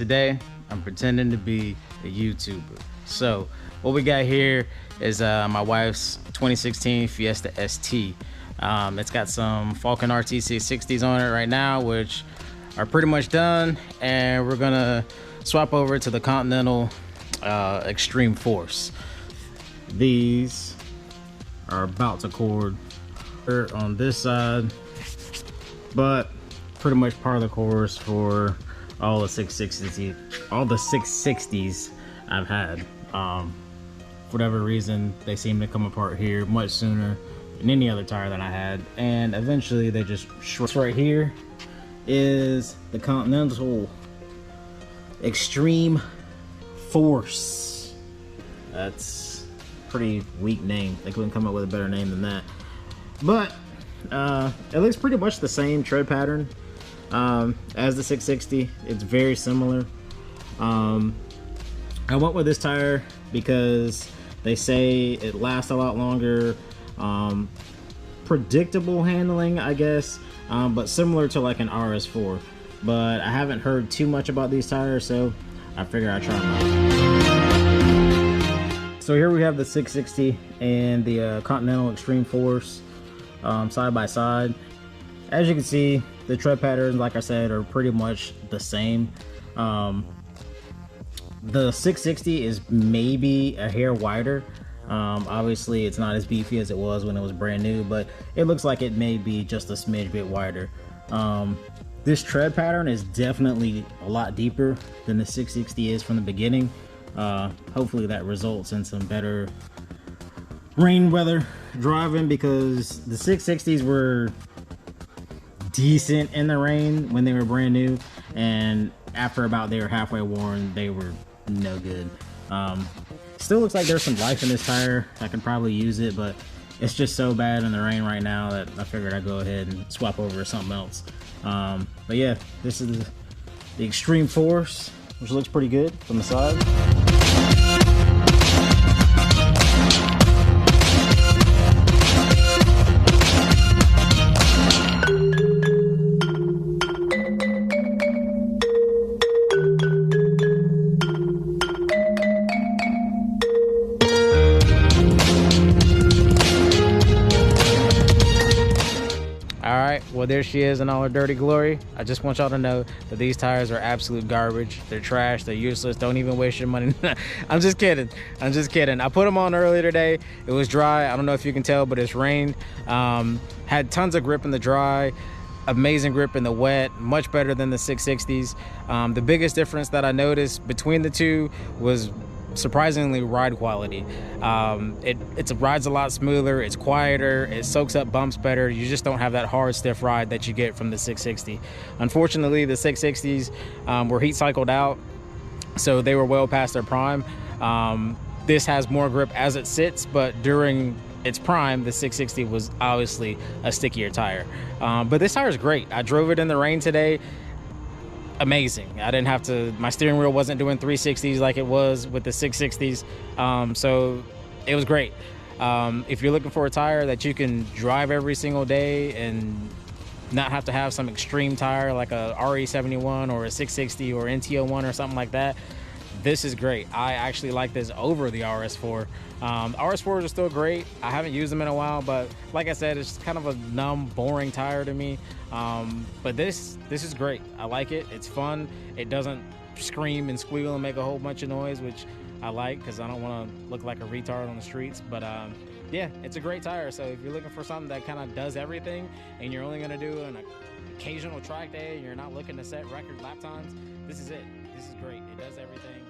today I'm pretending to be a YouTuber. So what we got here is my wife's 2016 Fiesta ST. It's got some Falcon RT660s on it right now, which are pretty much done, and we're gonna swap over to the Continental Extreme Force. These are about to cord on this side, but pretty much part of the course for all the 660s I've had. For whatever reason, they seem to come apart here much sooner than any other tire that I had, and eventually they just short. Right here is the Continental Extreme Force. That's a pretty weak name. They couldn't come up with a better name than that. But it looks pretty much the same tread pattern as the 660. It's very similar. I went with this tire because they say it lasts a lot longer. Predictable handling, I guess, but similar to like an RS4. But I haven't heard too much about these tires, so I figure I'd try them out. So here we have the 660 and the Continental Extreme Force side by side. As you can see, the tread patterns, like I said, are pretty much the same. The 660 is maybe a hair wider. Obviously it's not as beefy as it was when it was brand new, but it looks like it may be just a smidge bit wider. This tread pattern is definitely a lot deeper than the 660 is from the beginning. Hopefully that results in some better rain weather driving, because the 660s were decent in the rain when they were brand new, and after about they were halfway worn, they were no good. Still looks like there's some life in this tire. I could probably use it, but it's just so bad in the rain right now that I figured I'd go ahead and swap over to something else. But yeah, this is the Extreme Force, which looks pretty good from the side. Well, there she is in all her dirty glory. I just want y'all to know that these tires are absolute garbage. They're trash. They're useless. Don't even waste your money. I'm just kidding. I'm just kidding. I put them on earlier today. It was dry. I don't know if you can tell, but it's rained. Had tons of grip in the dry. Amazing grip in the wet. Much better than the 660s. The biggest difference that I noticed between the two was surprisingly ride quality. It rides a lot smoother, it's quieter, it soaks up bumps better. You just don't have that hard stiff ride that you get from the 660. Unfortunately, the 660s were heat cycled out, so they were well past their prime. This has more grip as it sits, but during its prime, the 660 was obviously a stickier tire. But this tire is great. I drove it in the rain today. Amazing. I didn't have to, my steering wheel wasn't doing 360s like it was with the 660s, so it was great. If you're looking for a tire that you can drive every single day and not have to have some extreme tire like a RE71 or a 660 or NT01 or something like that, this is great. I actually like this over the RS4. RS4s are still great. I haven't used them in a while, but like I said, it's kind of a numb, boring tire to me. But this is great. I like it. It's fun. It doesn't scream and squeal and make a whole bunch of noise, which I like because I don't want to look like a retard on the streets. But yeah, it's a great tire. So if you're looking for something that kind of does everything and you're only going to do an occasional track day and you're not looking to set record lap times, this is it. This is great. It does everything.